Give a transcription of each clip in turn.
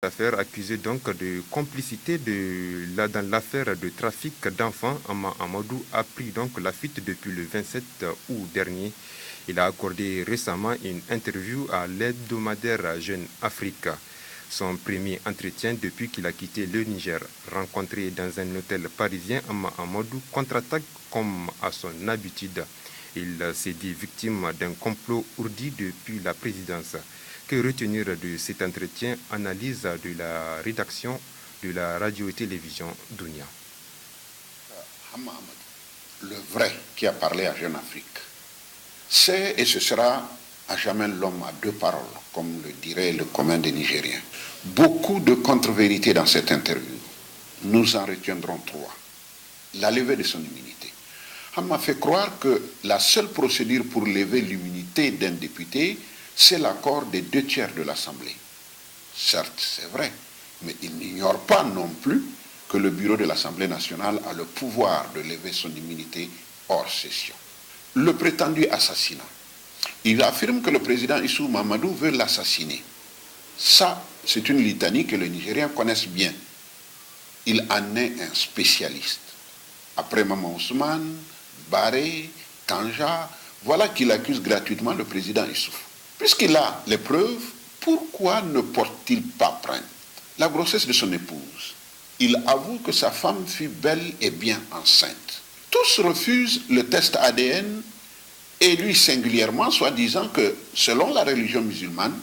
affaire, accusé donc de complicité dans l'affaire de trafic d'enfants. Amma Amadou a pris donc la fuite depuis le 27 août dernier. Il a accordé récemment une interview à l'hebdomadaire Jeune Afrique. Son premier entretien depuis qu'il a quitté le Niger. Rencontré dans un hôtel parisien, Amma Amadou contre-attaque comme à son habitude. Il s'est dit victime d'un complot ourdi depuis la présidence. Que retenir de cet entretien? Analyse de la rédaction de la radio et télévision Dunia. Amma Amadou, le vrai qui a parlé à Jeune Afrique, c'est et ce sera à jamais l'homme à deux paroles, comme le dirait le commun des Nigériens. Beaucoup de contre-vérités dans cette interview. Nous en retiendrons trois. La levée de son immunité. Amma fait croire que la seule procédure pour lever l'immunité d'un député, c'est l'accord des 2/3 de l'Assemblée. Certes, c'est vrai, mais il n'ignore pas non plus que le bureau de l'Assemblée nationale a le pouvoir de lever son immunité hors session. Le prétendu assassinat. Il affirme que le président Issou Mahamadou veut l'assassiner. Ça, c'est une litanie que les Nigériens connaissent bien. Il en est un spécialiste. Après Maman Ousmane, Barré, Kanja, voilà qu'il accuse gratuitement le président Issouf. Puisqu'il a les preuves, pourquoi ne porte-t-il pas plainte? La grossesse de son épouse. Il avoue que sa femme fut bel et bien enceinte. Tous refusent le test ADN et lui singulièrement, soit disant que, selon la religion musulmane,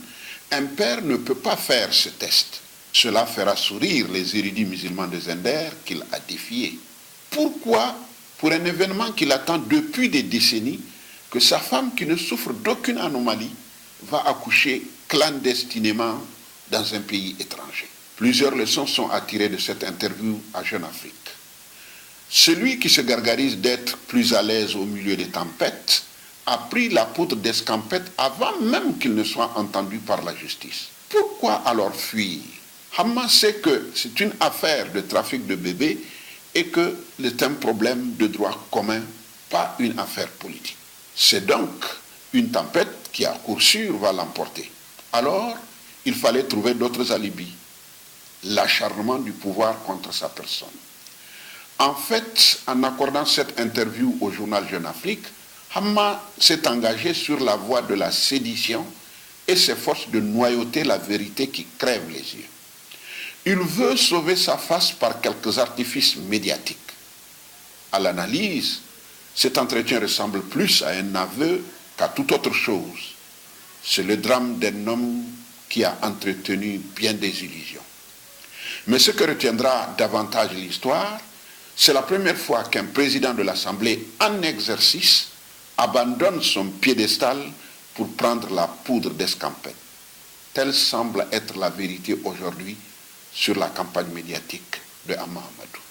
un père ne peut pas faire ce test. Cela fera sourire les érudits musulmans de Zender qu'il a défiés. Pourquoi, pour un événement qu'il attend depuis des décennies, que sa femme, qui ne souffre d'aucune anomalie, va accoucher clandestinement dans un pays étranger? Plusieurs leçons sont à tirer de cette interview à Jeune Afrique. Celui qui se gargarise d'être plus à l'aise au milieu des tempêtes a pris la poudre d'escampette avant même qu'il ne soit entendu par la justice. Pourquoi alors fuir? Amma sait que c'est une affaire de trafic de bébés et que c'est un problème de droit commun, pas une affaire politique. C'est donc une tempête qui, à coup sûr, va l'emporter. Alors, il fallait trouver d'autres alibis. L'acharnement du pouvoir contre sa personne. En fait, en accordant cette interview au journal Jeune Afrique, Amma s'est engagé sur la voie de la sédition et s'efforce de noyauter la vérité qui crève les yeux. Il veut sauver sa face par quelques artifices médiatiques. À l'analyse, cet entretien ressemble plus à un aveu qu'à toute autre chose. C'est le drame d'un homme qui a entretenu bien des illusions. Mais ce que retiendra davantage l'histoire, c'est la première fois qu'un président de l'Assemblée en exercice abandonne son piédestal pour prendre la poudre d'escampette. Telle semble être la vérité aujourd'hui sur la campagne médiatique de Amma Amadou.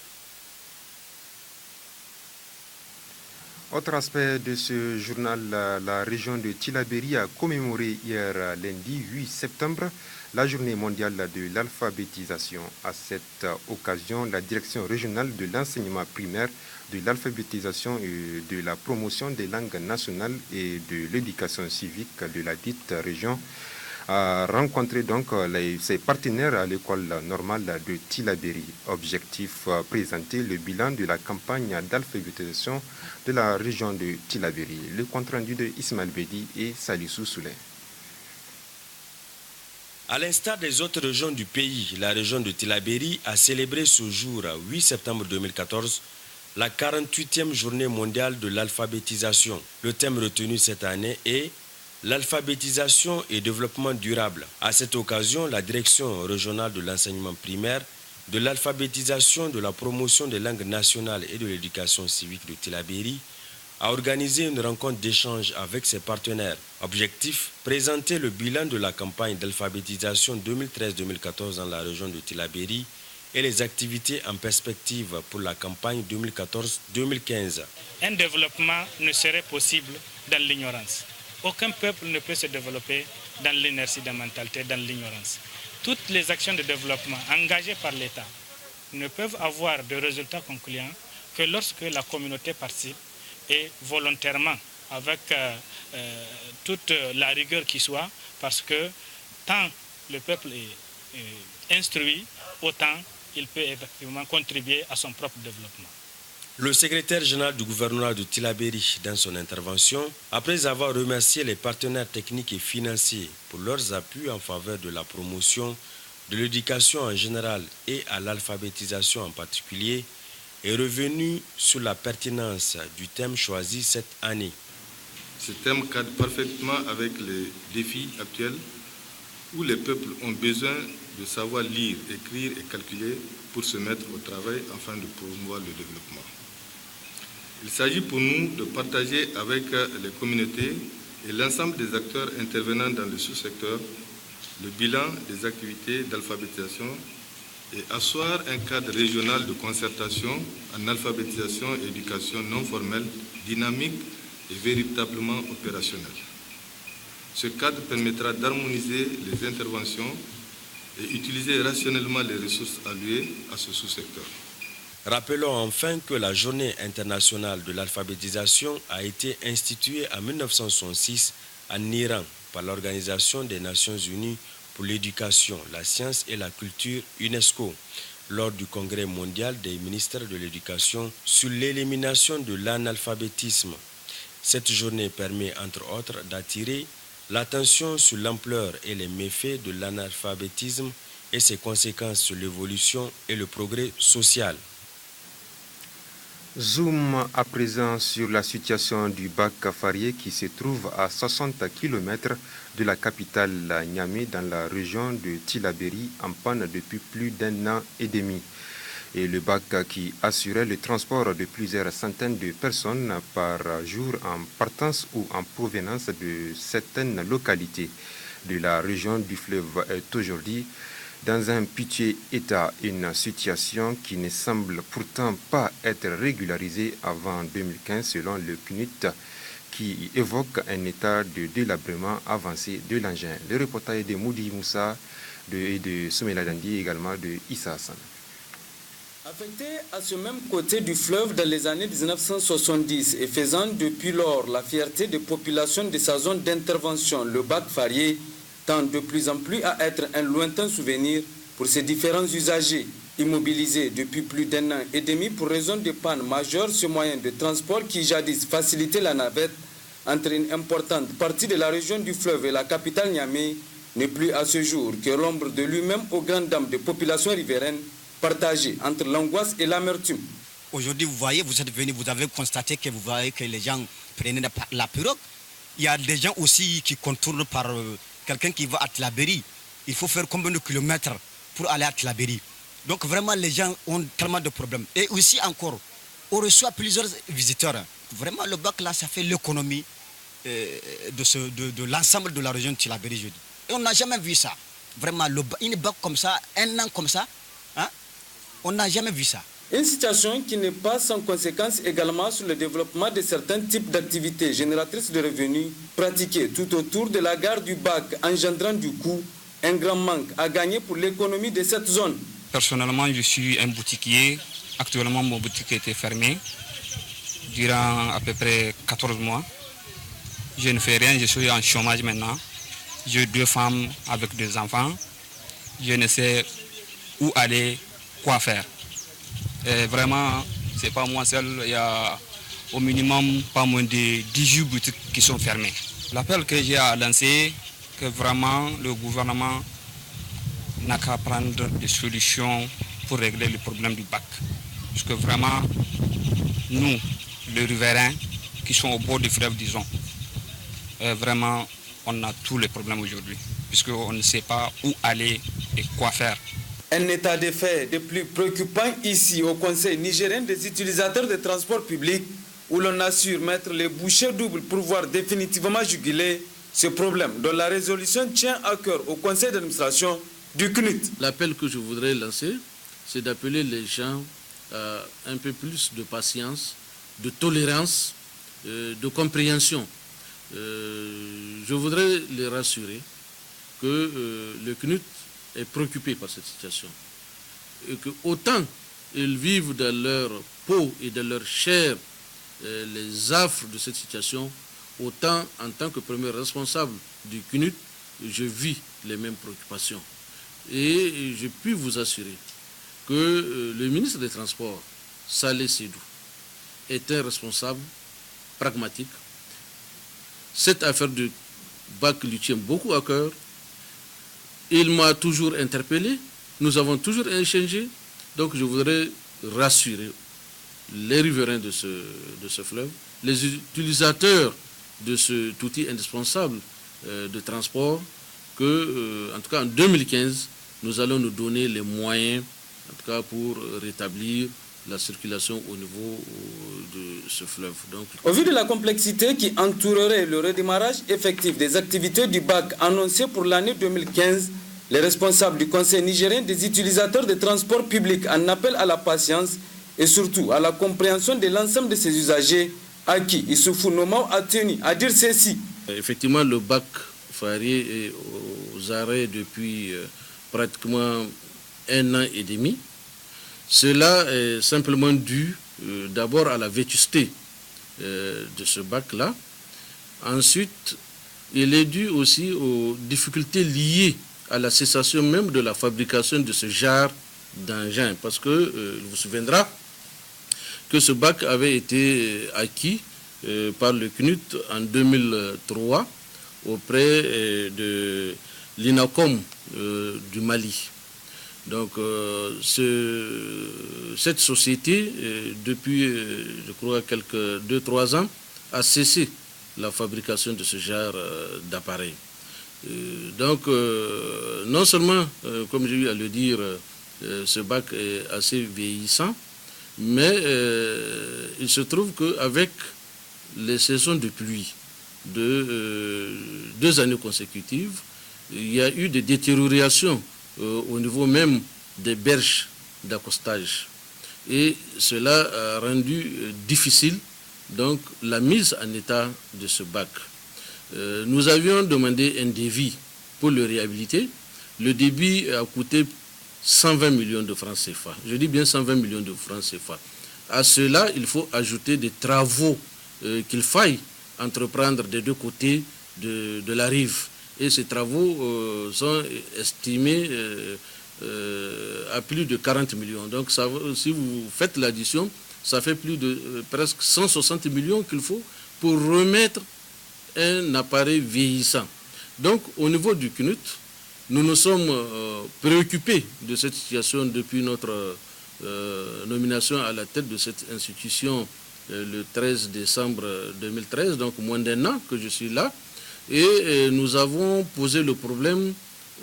Autre aspect de ce journal, la région de Tillabéri a commémoré hier lundi 8 septembre la journée mondiale de l'alphabétisation. À cette occasion, la direction régionale de l'enseignement primaire, de l'alphabétisation et de la promotion des langues nationales et de l'éducation civique de la dite région a rencontré donc ses partenaires à l'école normale de Tillabéri. Objectif présenter le bilan de la campagne d'alphabétisation de la région de Tillabéri. Le compte rendu de Ismaël Bedi et Salissou Souley. À l'instar des autres régions du pays, la région de Tillabéri a célébré ce jour, 8 septembre 2014, la 48e journée mondiale de l'alphabétisation. Le thème retenu cette année est l'alphabétisation et développement durable. À cette occasion, la direction régionale de l'enseignement primaire, de l'alphabétisation, de la promotion des langues nationales et de l'éducation civique de Tillabéri a organisé une rencontre d'échange avec ses partenaires. Objectif, présenter le bilan de la campagne d'alphabétisation 2013-2014 dans la région de Tillabéri et les activités en perspective pour la campagne 2014-2015. Un développement ne serait possible dans l'ignorance. Aucun peuple ne peut se développer dans l'inertie, dans la mentalité, dans l'ignorance. Toutes les actions de développement engagées par l'État ne peuvent avoir de résultats concluants que lorsque la communauté participe et volontairement, avec toute la rigueur qui soit, parce que tant le peuple est instruit, autant il peut effectivement contribuer à son propre développement. Le secrétaire général du gouvernement de Tillabéri, dans son intervention, après avoir remercié les partenaires techniques et financiers pour leurs appuis en faveur de la promotion de l'éducation en général et à l'alphabétisation en particulier, est revenu sur la pertinence du thème choisi cette année. Ce thème cadre parfaitement avec les défis actuels où les peuples ont besoin de savoir lire, écrire et calculer pour se mettre au travail afin de promouvoir le développement. Il s'agit pour nous de partager avec les communautés et l'ensemble des acteurs intervenant dans le sous-secteur le bilan des activités d'alphabétisation et asseoir un cadre régional de concertation en alphabétisation et éducation non formelle, dynamique et véritablement opérationnel. Ce cadre permettra d'harmoniser les interventions et utiliser rationnellement les ressources allouées à ce sous-secteur. Rappelons enfin que la Journée internationale de l'alphabétisation a été instituée en 1966 en Iran par l'Organisation des Nations Unies pour l'éducation, la science et la culture UNESCO lors du Congrès mondial des ministres de l'éducation sur l'élimination de l'analphabétisme. Cette journée permet entre autres d'attirer l'attention sur l'ampleur et les méfaits de l'analphabétisme et ses conséquences sur l'évolution et le progrès social. Zoom à présent sur la situation du bac Farié qui se trouve à 60 km de la capitale Niamey dans la région de Tillabéri en panne depuis plus d'un an et demi. Et le bac qui assurait le transport de plusieurs centaines de personnes par jour en partance ou en provenance de certaines localités de la région du fleuve est aujourd'hui dans un piteux état, une situation qui ne semble pourtant pas être régularisée avant 2015 selon le CNUT qui évoque un état de délabrement avancé de l'engin. Le reportage de Moudi Moussa et de Soumela Dandi également de Issa Hassan. Affecté à ce même côté du fleuve dans les années 1970 et faisant depuis lors la fierté des populations de sa zone d'intervention, le bac Farié tend de plus en plus à être un lointain souvenir pour ses différents usagers. Immobilisés depuis plus d'un an et demi pour raison de panne majeure, ce moyen de transport qui jadis facilitait la navette entre une importante partie de la région du fleuve et la capitale Niamey n'est plus à ce jour que l'ombre de lui-même aux grandes dames des populations riveraines partagées entre l'angoisse et l'amertume. Aujourd'hui, vous voyez, vous êtes venu, vous avez constaté que vous voyez que les gens prenaient la pirogue. Il y a des gens aussi qui contournent par quelqu'un qui va à Tillabéri. Il faut faire combien de kilomètres pour aller à Tillabéri? Donc vraiment, les gens ont tellement de problèmes. Et aussi encore, on reçoit plusieurs visiteurs. Vraiment, le bac là, ça fait l'économie de l'ensemble de la région de Tillabéri, je dis. Et on n'a jamais vu ça. Vraiment, une bac comme ça, un an comme ça, hein? On n'a jamais vu ça. Une situation qui n'est pas sans conséquence également sur le développement de certains types d'activités génératrices de revenus pratiquées tout autour de la gare du bac, engendrant du coup un grand manque à gagner pour l'économie de cette zone. Personnellement, je suis un boutiquier. Actuellement, mon boutique a été fermée durant à peu près 14 mois. Je ne fais rien, je suis en chômage maintenant. J'ai 2 femmes avec 2 enfants. Je ne sais où aller, quoi faire. Et vraiment, ce n'est pas moi seul, il y a au minimum pas moins de 18 boutiques qui sont fermées. L'appel que j'ai à lancer, que vraiment le gouvernement n'a qu'à prendre des solutions pour régler le problème du bac. Parce que vraiment, nous, les riverains qui sont au bord du fleuve, disons, vraiment, on a tous les problèmes aujourd'hui, puisqu'on ne sait pas où aller et quoi faire. Un état de fait de plus préoccupant ici au Conseil nigérien des utilisateurs de transport public où l'on assure mettre les bouchées doubles pour voir définitivement juguler ce problème dont la résolution tient à cœur au Conseil d'administration du CNUT. L'appel que je voudrais lancer, c'est d'appeler les gens à un peu plus de patience, de tolérance, de compréhension. Je voudrais les rassurer que le CNUT est préoccupé par cette situation et que autant ils vivent dans leur peau et dans leur chair les affres de cette situation, autant en tant que premier responsable du CNUT, je vis les mêmes préoccupations. Et je puis vous assurer que le ministre des Transports, Saleh Sédou, est un responsable pragmatique. Cette affaire de bac lui tient beaucoup à cœur. Il m'a toujours interpellé, nous avons toujours échangé. Donc je voudrais rassurer les riverains de ce fleuve, les utilisateurs de cet outil indispensable de transport, que, en tout cas en 2015, nous allons nous donner les moyens, en tout cas pour rétablir la circulation au niveau de ce fleuve. Donc, au vu de la complexité qui entourerait le redémarrage effectif des activités du BAC annoncé pour l'année 2015, les responsables du Conseil nigérien des utilisateurs des transports publics en appellent à la patience et surtout à la compréhension de l'ensemble de ces usagers à qui Issoufou Nomao a tenu à dire ceci. Effectivement, le BAC Farié est aux arrêts depuis pratiquement 1 an et demi. Cela est simplement dû d'abord à la vétusté de ce bac-là. Ensuite, il est dû aussi aux difficultés liées à la cessation même de la fabrication de ce genre d'engin. Parce que, il vous souviendra que ce bac avait été acquis par le CNUT en 2003 auprès de l'INACOM du Mali. Donc cette société, depuis je crois 2-3 ans, a cessé la fabrication de ce genre d'appareils. Donc non seulement, comme j'ai eu à le dire, ce bac est assez vieillissant, mais il se trouve qu'avec les saisons de pluie de 2 années consécutives, il y a eu des détériorations au niveau même des berges d'accostage. Et cela a rendu difficile donc la mise en état de ce bac. Nous avions demandé un devis pour le réhabiliter. Le débit a coûté 120 millions de francs CFA. Je dis bien 120 millions de francs CFA. À cela, il faut ajouter des travaux qu'il faille entreprendre des 2 côtés de la rive. Et ces travaux sont estimés à plus de 40 millions. Donc ça, si vous faites l'addition, ça fait plus de presque 160 millions qu'il faut pour remettre un appareil vieillissant. Donc au niveau du CNUT, nous nous sommes préoccupés de cette situation depuis notre nomination à la tête de cette institution le 13 décembre 2013, donc moins d'1 an que je suis là. Et nous avons posé le problème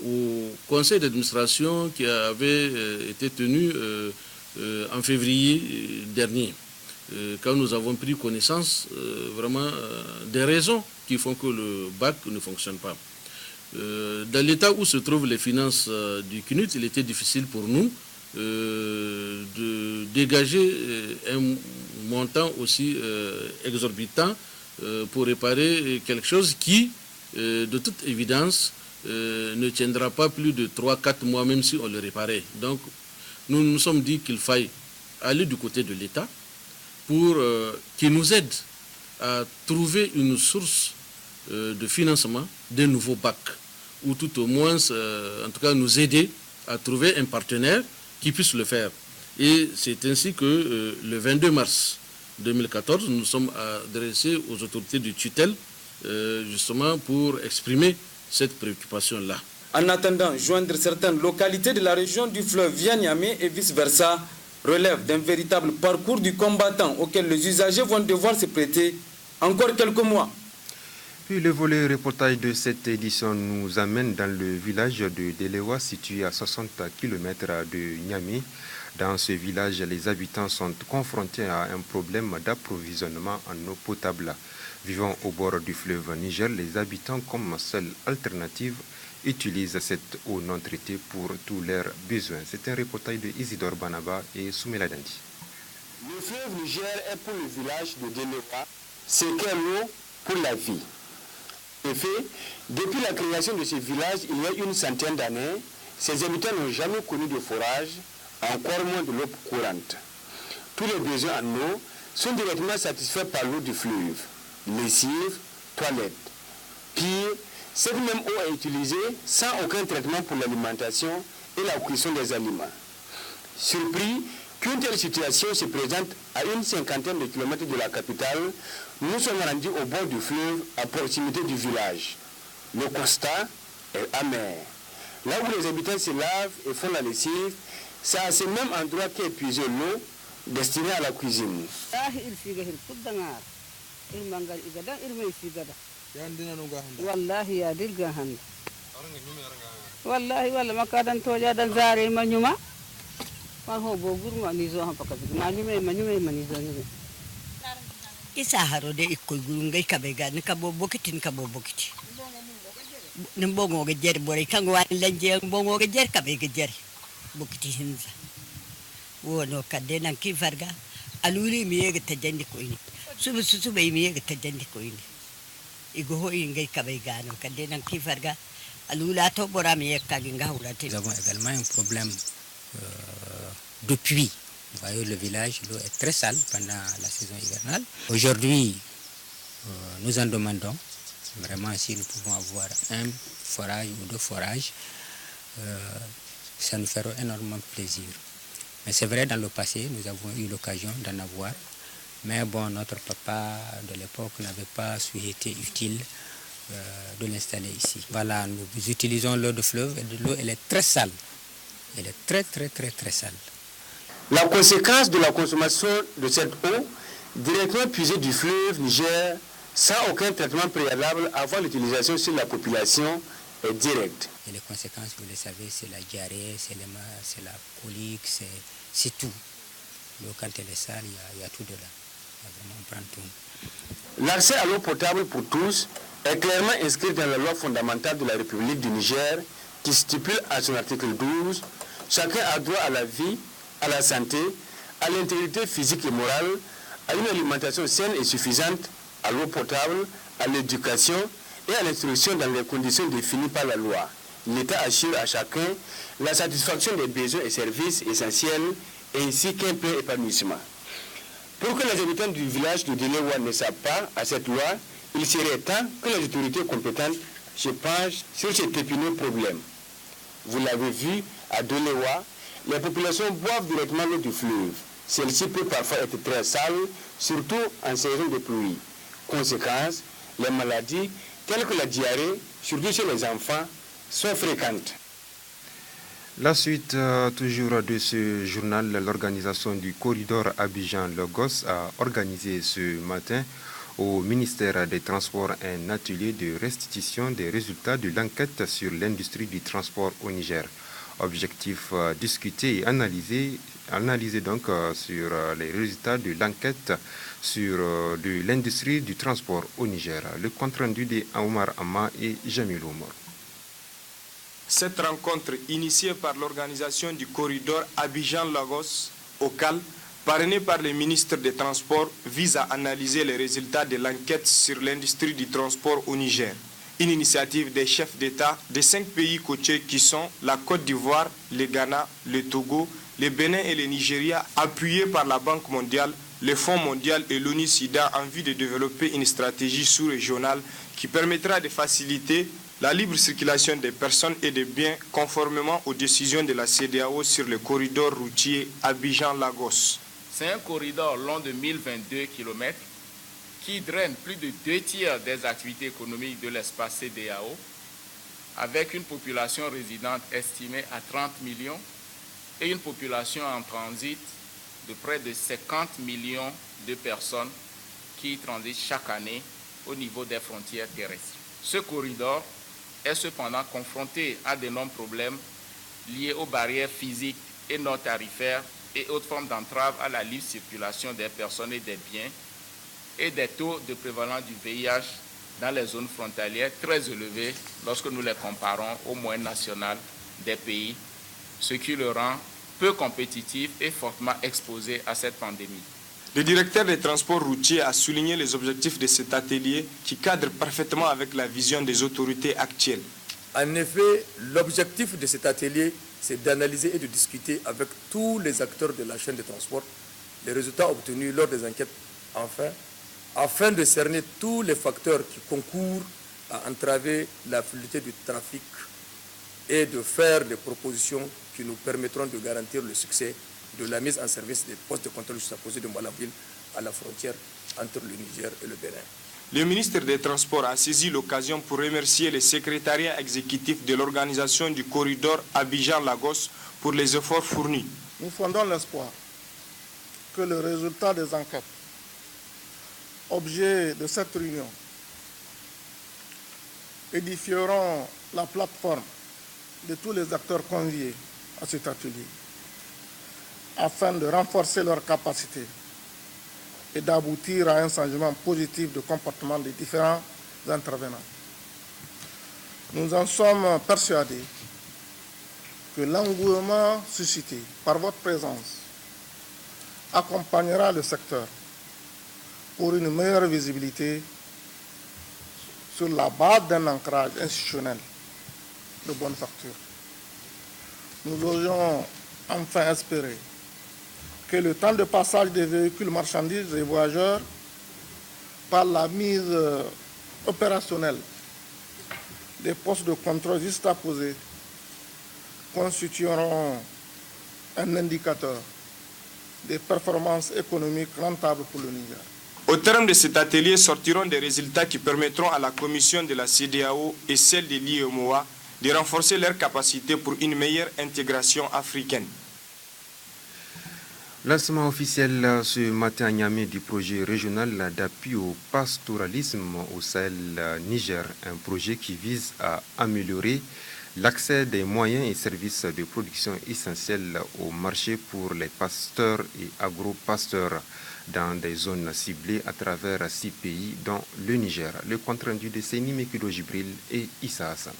au conseil d'administration qui avait été tenu en février dernier, quand nous avons pris connaissance vraiment des raisons qui font que le bac ne fonctionne pas. Dans l'état où se trouvent les finances du CNUT, il était difficile pour nous de dégager un montant aussi exorbitant pour réparer quelque chose qui, de toute évidence, ne tiendra pas plus de 3-4 mois, même si on le réparait. Donc, nous nous sommes dit qu'il faille aller du côté de l'État pour qu'il nous aide à trouver une source de financement d'un nouveau bac, ou tout au moins, en tout cas, nous aider à trouver un partenaire qui puisse le faire. Et c'est ainsi que le 22 mars 2014, nous sommes adressés aux autorités de tutelle justement pour exprimer cette préoccupation-là. En attendant, joindre certaines localités de la région du fleuve via Niamey et vice-versa relève d'un véritable parcours du combattant auquel les usagers vont devoir se prêter encore quelques mois. Puis le volet reportage de cette édition nous amène dans le village de Delewa, situé à 60 km de Niamey. Dans ce village, les habitants sont confrontés à un problème d'approvisionnement en eau potable. Vivant au bord du fleuve Niger, les habitants, comme seule alternative, utilisent cette eau non traitée pour tous leurs besoins. C'est un reportage de Isidore Banaba et Soumela Dandi. Le fleuve Niger est pour le village de Delewa ce qu'est l'eau pour la vie. En effet, depuis la création de ce village, il y a une centaine d'années, ces habitants n'ont jamais connu de forage, encore moins de l'eau courante. Tous les besoins en eau sont directement satisfaits par l'eau du fleuve. Lessive, toilettes. Pire, Cette même eau est utilisée sans aucun traitement pour l'alimentation et la cuisson des aliments. Surpris qu'une telle situation se présente à une cinquantaine de kilomètres de la capitale, nous sommes rendus au bord du fleuve à proximité du village. Le constat est amer. Là où les habitants se lavent et font la lessive, c'est à ce même endroit qu'est épuisée l'eau destinée à la cuisine. Isa haro de ikkoy gurungay kabega ni kabo bokiti nimbongo ge jer bore kango wa lanje mbongo ge jer kabega jer bokiti hinza wono kadena kifarga aluli miyege tajandi ko ini subu be miyege tajandi ko ini igo ho ingay kabega no kadena kifarga alula to bora miyege kaginga hulati. Nous avons également un problème de puits. Vous voyez, le village, l'eau est très sale pendant la saison hivernale. Aujourd'hui, nous en demandons vraiment si nous pouvons avoir un forage ou deux forages. Ça nous fera énormément plaisir. Mais c'est vrai, dans le passé, nous avons eu l'occasion d'en avoir. Mais bon, notre papa de l'époque n'avait pas souhaité utile de l'installer ici. Voilà, nous utilisons l'eau de fleuve et l'eau, elle est très sale. Elle est très sale. La conséquence de la consommation de cette eau, directement puisée du fleuve Niger, sans aucun traitement préalable avant l'utilisation sur la population, est directe. Et les conséquences, vous le savez, c'est la diarrhée, c'est la colique, c'est tout. L'eau, quand elle est sale, il y a tout dedans. On prend tout. L'accès à l'eau potable pour tous est clairement inscrit dans la loi fondamentale de la République du Niger, qui stipule à son article 12, chacun a droit à la vie, à la santé, à l'intégrité physique et morale, à une alimentation saine et suffisante, à l'eau potable, à l'éducation et à l'instruction dans les conditions définies par la loi. L'État assure à chacun la satisfaction des besoins et services essentiels ainsi qu'un plein épanouissement. Pour que les habitants du village de Delewa ne savent pas à cette loi, il serait temps que les autorités compétentes se penchent sur cet épineux problème. Vous l'avez vu, à Delewa, les populations boivent directement l'eau du fleuve. Celle-ci peut parfois être très sale, surtout en saison de pluie. Conséquence, les maladies telles que la diarrhée, surtout chez les enfants, sont fréquentes. La suite toujours de ce journal, l'organisation du corridor Abidjan-Lagos a organisé ce matin au ministère des Transports un atelier de restitution des résultats de l'enquête sur l'industrie du transport au Niger. Objectif discuter et analyser donc sur les résultats de l'enquête sur de l'industrie du transport au Niger. Le compte rendu de Omar Amma et Jamil Omar. Cette rencontre initiée par l'organisation du corridor Abidjan-Lagos, OCAL, parrainée par le ministre des Transports, vise à analyser les résultats de l'enquête sur l'industrie du transport au Niger. Une initiative des chefs d'État des 5 pays côtiers qui sont la Côte d'Ivoire, le Ghana, le Togo, le Bénin et le Nigeria, appuyée par la Banque mondiale, le Fonds mondial et l'ONU-SIDA en vue de développer une stratégie sous-régionale qui permettra de faciliter la libre circulation des personnes et des biens conformément aux décisions de la CEDEAO sur le corridor routier Abidjan-Lagos. C'est un corridor long de 1022 km qui draine plus de 2 tiers des activités économiques de l'espace CEDEAO, avec une population résidente estimée à 30 millions et une population en transit de près de 50 millions de personnes qui transitent chaque année au niveau des frontières terrestres. Ce corridor est cependant confronté à d'énormes problèmes liés aux barrières physiques et non tarifaires et autres formes d'entrave à la libre circulation des personnes et des biens et des taux de prévalence du VIH dans les zones frontalières très élevés lorsque nous les comparons aux moyennes nationales des pays, ce qui le rend peu compétitif et fortement exposé à cette pandémie. Le directeur des transports routiers a souligné les objectifs de cet atelier qui cadre parfaitement avec la vision des autorités actuelles. En effet, l'objectif de cet atelier, c'est d'analyser et de discuter avec tous les acteurs de la chaîne de transport les résultats obtenus lors des enquêtes, afin de cerner tous les facteurs qui concourent à entraver la fluidité du trafic et de faire des propositions qui nous permettront de garantir le succès de la mise en service des postes de contrôle juxtaposés de Malabine à la frontière entre le Niger et le Bénin. Le ministre des Transports a saisi l'occasion pour remercier le secrétariat exécutif de l'organisation du corridor Abidjan-Lagos pour les efforts fournis. Nous fondons l'espoir que le résultat des enquêtes, objet de cette réunion, édifieront la plateforme de tous les acteurs conviés à cet atelier afin de renforcer leurs capacités et d'aboutir à un changement positif de comportement des différents intervenants. Nous en sommes persuadés que l'engouement suscité par votre présence accompagnera le secteur pour une meilleure visibilité sur la base d'un ancrage institutionnel de bonne facture. Nous osons enfin espérer que le temps de passage des véhicules marchandises et voyageurs par la mise opérationnelle des postes de contrôle juxtaposés constitueront un indicateur des performances économiques rentables pour le Niger. Au terme de cet atelier sortiront des résultats qui permettront à la commission de la CEDEAO et celle de l'IEMOA de renforcer leurs capacités pour une meilleure intégration africaine. Lancement officiel ce matin à Niamey du projet régional d'appui au pastoralisme au Sahel Niger, un projet qui vise à améliorer l'accès des moyens et services de production essentiels au marché pour les pasteurs et agro-pasteurs dans des zones ciblées à travers 6 pays dont le Niger. Le compte-rendu de Seyni Mekido Jibril et Issa Hassan.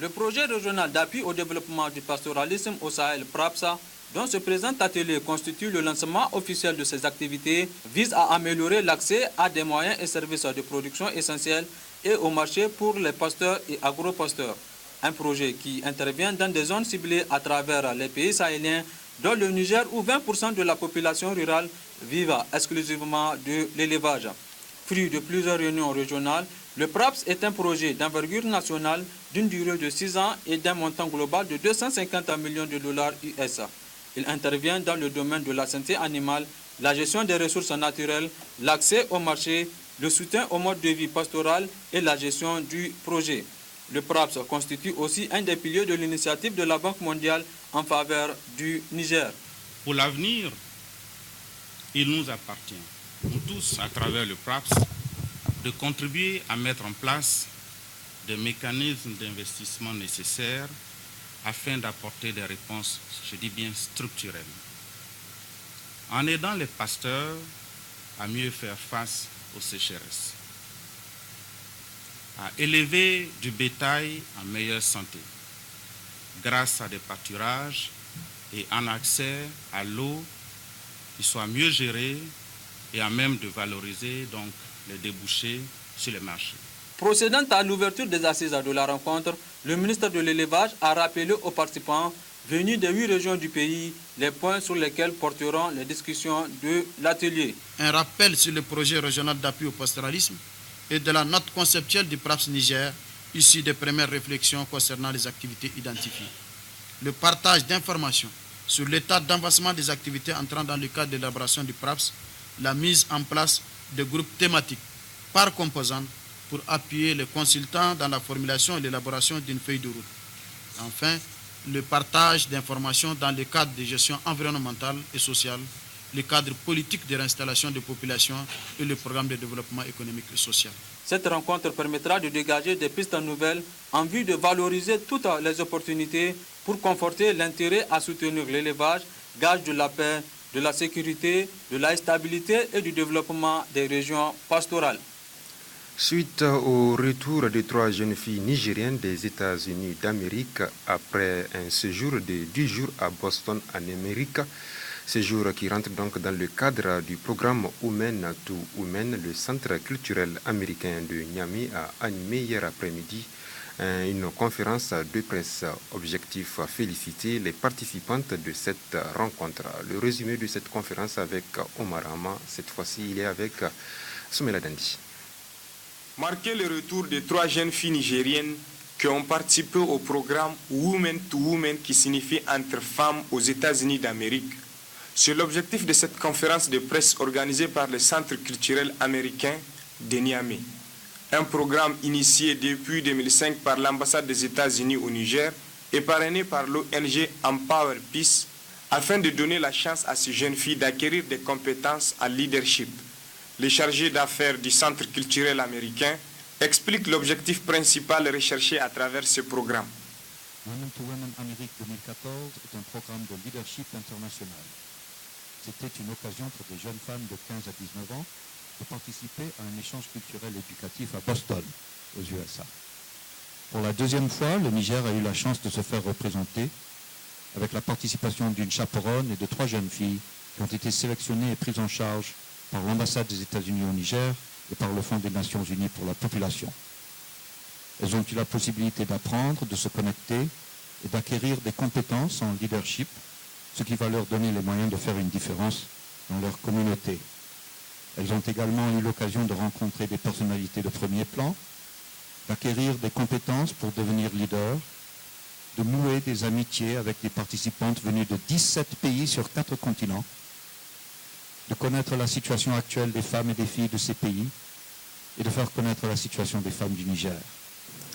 Le projet régional d'appui au développement du pastoralisme au Sahel PRAPSA, dont ce présent atelier constitue le lancement officiel de ces activités, vise à améliorer l'accès à des moyens et services de production essentiels et au marché pour les pasteurs et agro-pasteurs. Un projet qui intervient dans des zones ciblées à travers les pays sahéliens, dont le Niger où 20% de la population rurale vivent exclusivement de l'élevage. Fruit de plusieurs réunions régionales, le PRAPS est un projet d'envergure nationale d'une durée de 6 ans et d'un montant global de 250 millions de dollars US. Il intervient dans le domaine de la santé animale, la gestion des ressources naturelles, l'accès au marché, le soutien au mode de vie pastoral et la gestion du projet. Le PRAPS constitue aussi un des piliers de l'initiative de la Banque mondiale en faveur du Niger. Pour l'avenir, il nous appartient, nous tous, à travers le PRAPS, de contribuer à mettre en place des mécanismes d'investissement nécessaires afin d'apporter des réponses, je dis bien structurelles, en aidant les pasteurs à mieux faire face aux sécheresses, à élever du bétail en meilleure santé, grâce à des pâturages et un accès à l'eau qui soit mieux géré et à même de valoriser donc les débouchés sur les marchés. Procédant à l'ouverture des assises de la rencontre, le ministre de l'Élevage a rappelé aux participants venus des 8 régions du pays les points sur lesquels porteront les discussions de l'atelier. Un rappel sur le projet régional d'appui au pastoralisme et de la note conceptuelle du PRAPS Niger, issue des premières réflexions concernant les activités identifiées. Le partage d'informations sur l'état d'avancement des activités entrant dans le cadre de l'élaboration du PRAPS, la mise en place de groupes thématiques par composante pour appuyer les consultants dans la formulation et l'élaboration d'une feuille de route. Enfin, le partage d'informations dans le cadre de gestion environnementale et sociale, le cadre politique de réinstallation des populations et le programme de développement économique et social. Cette rencontre permettra de dégager des pistes nouvelles en vue de valoriser toutes les opportunités pour conforter l'intérêt à soutenir l'élevage, gage de la paix, de la sécurité, de la stabilité et du développement des régions pastorales. Suite au retour de 3 jeunes filles nigériennes des États-Unis d'Amérique après un séjour de 10 jours à Boston en Amérique, séjour qui rentre donc dans le cadre du programme Women to Women, le centre culturel américain de Niamey a animé hier après-midi une conférence de presse. Objectif, féliciter les participantes de cette rencontre. Le résumé de cette conférence avec Omar Hama, cette fois-ci il est avec Soumela Dandi. marquait le retour de 3 jeunes filles nigériennes qui ont participé au programme Women to Women, qui signifie entre femmes aux États-Unis d'Amérique. C'est l'objectif de cette conférence de presse organisée par le Centre culturel américain de Niamey. Un programme initié depuis 2005 par l'ambassade des États-Unis au Niger et parrainé par l'ONG Empower Peace afin de donner la chance à ces jeunes filles d'acquérir des compétences en leadership. Les chargés d'affaires du Centre culturel américain expliquent l'objectif principal recherché à travers ce programme. Women to Women Amérique 2014 est un programme de leadership international. C'était une occasion pour des jeunes femmes de 15 à 19 ans de participer à un échange culturel éducatif à Boston, aux USA. Pour la deuxième fois, le Niger a eu la chance de se faire représenter avec la participation d'une chaperonne et de 3 jeunes filles qui ont été sélectionnées et prises en charge par l'ambassade des États-Unis au Niger et par le Fonds des Nations Unies pour la population. Elles ont eu la possibilité d'apprendre, de se connecter et d'acquérir des compétences en leadership, ce qui va leur donner les moyens de faire une différence dans leur communauté. Elles ont également eu l'occasion de rencontrer des personnalités de premier plan, d'acquérir des compétences pour devenir leader, de nouer des amitiés avec des participantes venues de 17 pays sur 4 continents, de connaître la situation actuelle des femmes et des filles de ces pays et de faire connaître la situation des femmes du Niger.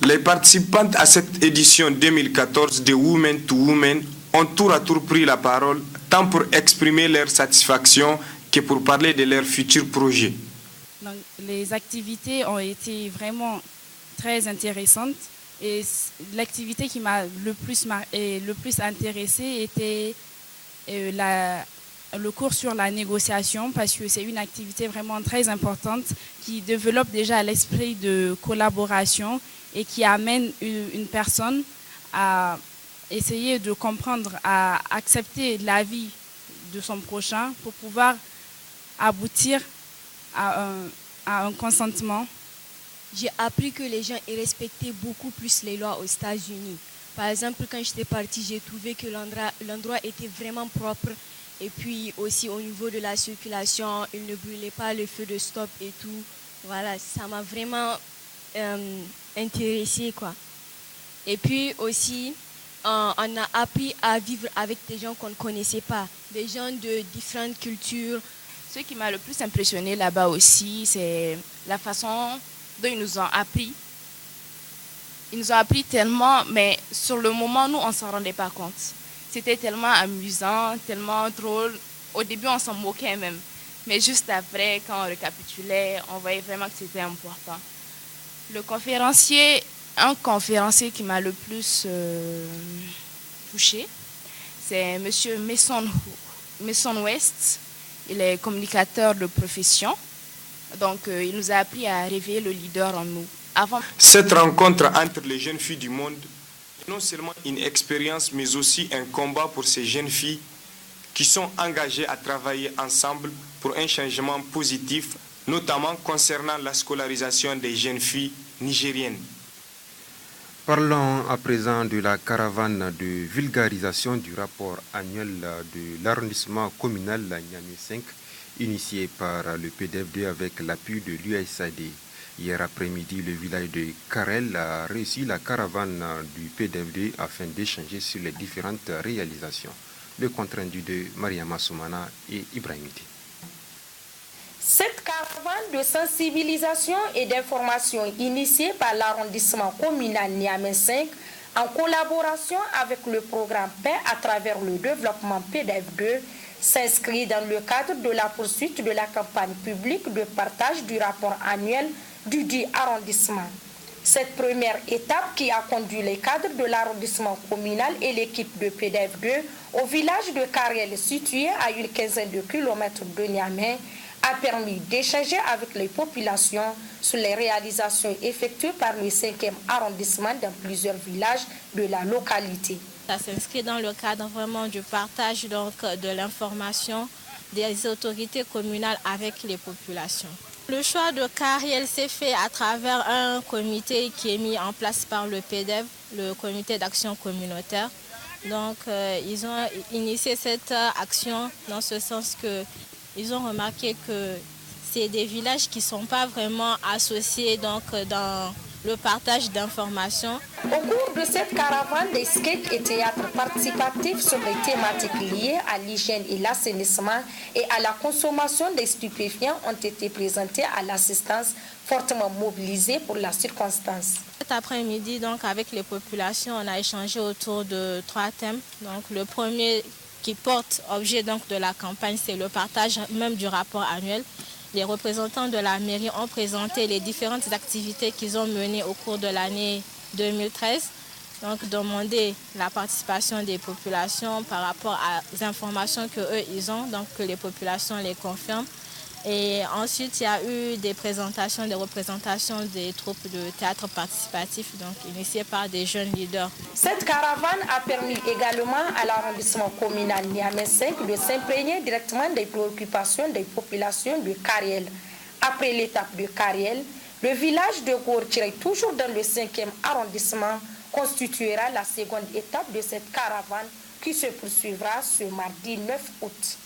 Les participantes à cette édition 2014 de Women to Women ont tour à tour pris la parole, tant pour exprimer leur satisfaction que pour parler de leurs futurs projets. Donc, les activités ont été vraiment très intéressantes et l'activité qui m'a le plus intéressée était le cours sur la négociation, parce que c'est une activité vraiment très importante qui développe déjà l'esprit de collaboration et qui amène une personne à essayer de comprendre, à accepter l'avis de son prochain pour pouvoir aboutir à un consentement. J'ai appris que les gens respectaient beaucoup plus les lois aux États-Unis. Par exemple, quand j'étais partie, j'ai trouvé que l'endroit était vraiment propre. Et puis aussi au niveau de la circulation, ils ne brûlaient pas le feu de stop et tout. Voilà, ça m'a vraiment intéressée, quoi. Et puis aussi, on a appris à vivre avec des gens qu'on ne connaissait pas, des gens de différentes cultures. Ce qui m'a le plus impressionné là-bas aussi, c'est la façon dont ils nous ont appris. Ils nous ont appris tellement, mais sur le moment, nous, on ne s'en rendait pas compte. C'était tellement amusant, tellement drôle. Au début, on s'en moquait même. Mais juste après, quand on récapitulait, on voyait vraiment que c'était important. Un conférencier qui m'a le plus touché, c'est M. Mason West. Il est communicateur de profession. Donc, il nous a appris à réveiller le leader en nous. Cette rencontre entre les jeunes filles du monde est non seulement une expérience, mais aussi un combat pour ces jeunes filles qui sont engagées à travailler ensemble pour un changement positif, notamment concernant la scolarisation des jeunes filles nigériennes. Parlons à présent de la caravane de vulgarisation du rapport annuel de l'arrondissement communal Niamey 5, initié par le PDF2 avec l'appui de l'USAID. Hier après-midi, le village de Karel a reçu la caravane du PDF2 afin d'échanger sur les différentes réalisations. Le compte rendu de Mariama Soumana et Ibrahim Di. Cette caravane de sensibilisation et d'information initiée par l'arrondissement communal Niamey 5 en collaboration avec le programme Paix à travers le développement PDF2 s'inscrit dans le cadre de la poursuite de la campagne publique de partage du rapport annuel du dit arrondissement. Cette première étape qui a conduit les cadres de l'arrondissement communal et l'équipe de PDF2 au village de Karel situé à une quinzaine de kilomètres de Niamey a permis d'échanger avec les populations sur les réalisations effectuées par le 5e arrondissement dans plusieurs villages de la localité. Ça s'inscrit dans le cadre vraiment du partage donc, de l'information des autorités communales avec les populations. Le choix de Karel s'est fait à travers un comité qui est mis en place par le PDF, le comité d'action communautaire. Donc ils ont initié cette action dans ce sens qu'ils ont remarqué que c'est des villages qui ne sont pas vraiment associés donc, dans le partage d'informations. Au cours de cette caravane, des skates et théâtres participatifs sur les thématiques liées à l'hygiène et l'assainissement et à la consommation des stupéfiants ont été présentés à l'assistance fortement mobilisée pour la circonstance. Cet après-midi, donc, avec les populations, on a échangé autour de 3 thèmes. Donc, le premier qui porte objet donc, de la campagne, c'est le partage même du rapport annuel. Les représentants de la mairie ont présenté les différentes activités qu'ils ont menées au cours de l'année 2013. Donc, demander la participation des populations par rapport aux informations qu'eux, ils ont, donc que les populations les confirment. Et ensuite, il y a eu des présentations, des représentations des troupes de théâtre participatif, donc initiées par des jeunes leaders. Cette caravane a permis également à l'arrondissement communal Niamey 5 de s'imprégner directement des préoccupations des populations de Kariel. Après l'étape de Kariel, le village de Gourtiré, toujours dans le 5e arrondissement, constituera la seconde étape de cette caravane qui se poursuivra ce mardi 9 août.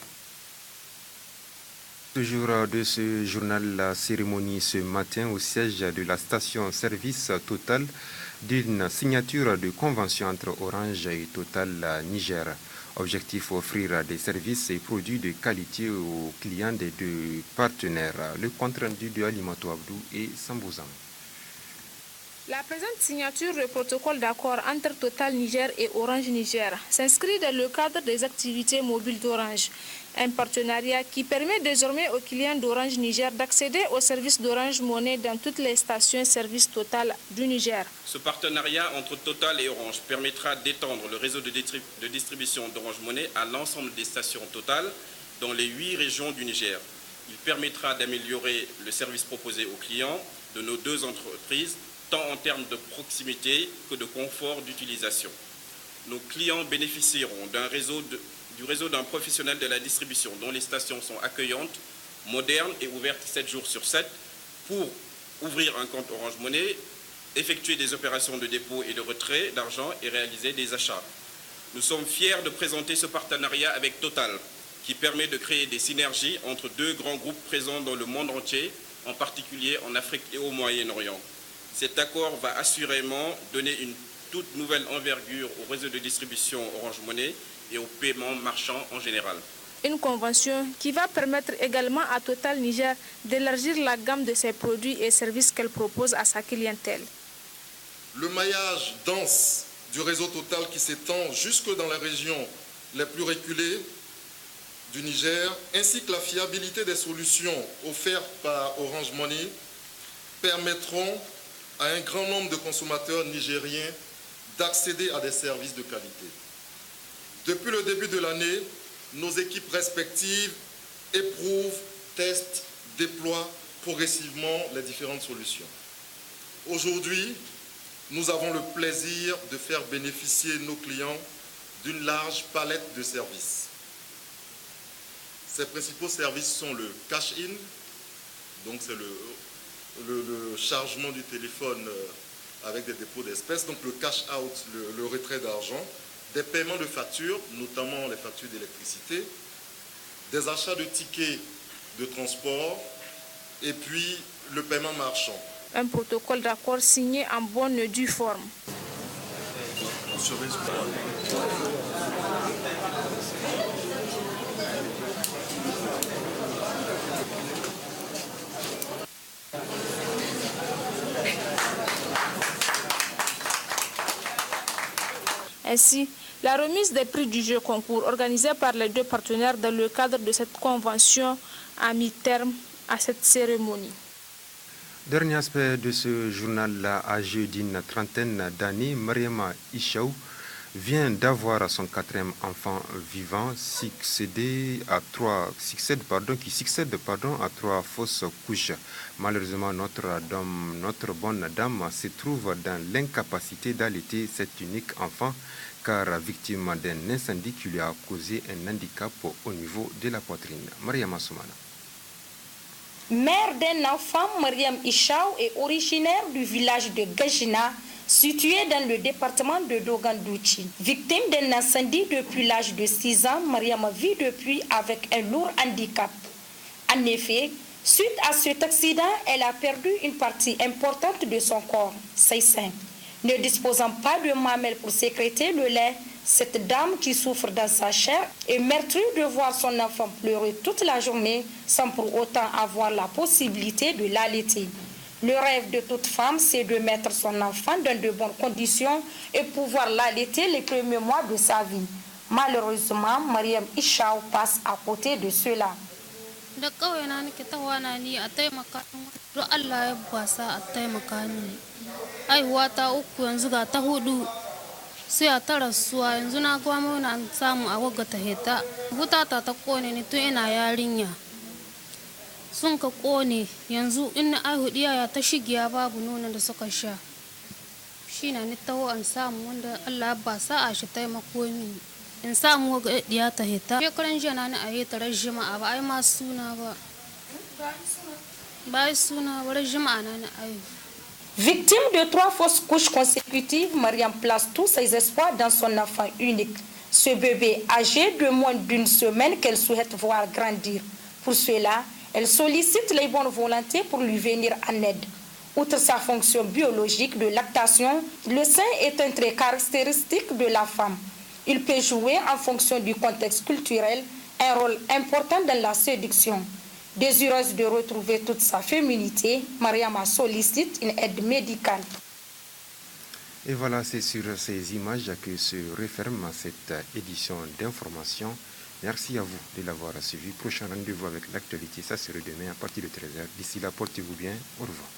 Toujours de ce journal, la cérémonie ce matin au siège de la station-service Total d'une signature de convention entre Orange et Total Niger. Objectif, offrir des services et produits de qualité aux clients des deux partenaires. Le compte rendu de Alimato Abdou et Sambouzan. La présente signature de protocole d'accord entre Total Niger et Orange Niger s'inscrit dans le cadre des activités mobiles d'Orange, un partenariat qui permet désormais aux clients d'Orange Niger d'accéder aux services d'Orange Money dans toutes les stations-service Total du Niger. Ce partenariat entre Total et Orange permettra d'étendre le réseau de distribution d'Orange Money à l'ensemble des stations Total dans les 8 régions du Niger. Il permettra d'améliorer le service proposé aux clients de nos deux entreprises, tant en termes de proximité que de confort d'utilisation. Nos clients bénéficieront du réseau d'un professionnel de la distribution dont les stations sont accueillantes, modernes et ouvertes 7 jours sur 7 pour ouvrir un compte Orange Money, effectuer des opérations de dépôt et de retrait d'argent et réaliser des achats. Nous sommes fiers de présenter ce partenariat avec Total qui permet de créer des synergies entre deux grands groupes présents dans le monde entier, en particulier en Afrique et au Moyen-Orient. Cet accord va assurément donner une toute nouvelle envergure au réseau de distribution Orange Money et aux paiements marchands en général. Une convention qui va permettre également à Total Niger d'élargir la gamme de ses produits et services qu'elle propose à sa clientèle. Le maillage dense du réseau Total qui s'étend jusque dans les régions les plus reculées du Niger, ainsi que la fiabilité des solutions offertes par Orange Money, permettront à un grand nombre de consommateurs nigériens d'accéder à des services de qualité. Depuis le début de l'année, nos équipes respectives éprouvent, testent, déploient progressivement les différentes solutions. Aujourd'hui, nous avons le plaisir de faire bénéficier nos clients d'une large palette de services. Ces principaux services sont le cash-in, donc c'est le chargement du téléphone avec des dépôts d'espèces, donc le cash-out, le retrait d'argent, des paiements de factures, notamment les factures d'électricité, des achats de tickets de transport et puis le paiement marchand. Un protocole d'accord signé en bonne et due forme. Ainsi, la remise des prix du jeu concours organisée par les deux partenaires dans le cadre de cette convention a mis terme à cette cérémonie. Dernier aspect de ce journal, âgée d'une trentaine d'années, Mariama Ishaou vient d'avoir son 4e enfant vivant, qui succède à 3 fausses couches. Malheureusement, notre bonne dame se trouve dans l'incapacité d'allaiter cet unique enfant, car victime d'un incendie qui lui a causé un handicap au niveau de la poitrine. Mariama Soumana. Mère d'un enfant, Mariam Ishaou est originaire du village de Gajina, situé dans le département de Dogandouchi. Victime d'un incendie depuis l'âge de 6 ans, Mariam vit depuis avec un lourd handicap. En effet, Suite à cet accident, elle a perdu une partie importante de son corps, ses seins. Ne disposant pas de mamelles pour sécréter le lait, cette dame qui souffre dans sa chair est meurtrie de voir son enfant pleurer toute la journée sans pour autant avoir la possibilité de l'allaiter. Le rêve de toute femme, c'est de mettre son enfant dans de bonnes conditions et pouvoir l'allaiter les premiers mois de sa vie. Malheureusement, Mariam Ishaou passe à côté de cela. Da kawai na nake tawana ni a taimaka don Allah ya basa a taimaka ni aihuwa ta uku yanzu ga ta hudu sai a ta rasuwa yanzu na ga mana an samu a wagga ta heta hutata ta kone ni tun ina yarinya sun ka kone yanzu in na aihu diya ta shigiya babu nonon da suka sha shi na ni taho an samu wanda Allah ya basa a shi taimako mini in samu ga diya ta heta shekaran jiya na a heta ran jima'a ba ai ma suna ba ba suna ba ran jima'a na ai. Victime de 3 fausses couches consécutives, Mariam place tous ses espoirs dans son enfant unique. Ce bébé âgé de moins d'une semaine qu'elle souhaite voir grandir. Pour cela, elle sollicite les bonnes volontés pour lui venir en aide. Outre sa fonction biologique de lactation, le sein est un trait caractéristique de la femme. Il peut jouer en fonction du contexte culturel un rôle important dans la séduction. Désireuse de retrouver toute sa féminité, Mariama sollicite une aide médicale. Et voilà, c'est sur ces images que se referme cette édition d'information. Merci à vous de l'avoir suivi. Prochain rendez-vous avec l'actualité, ça sera demain à partir de 13h. D'ici là, portez-vous bien. Au revoir.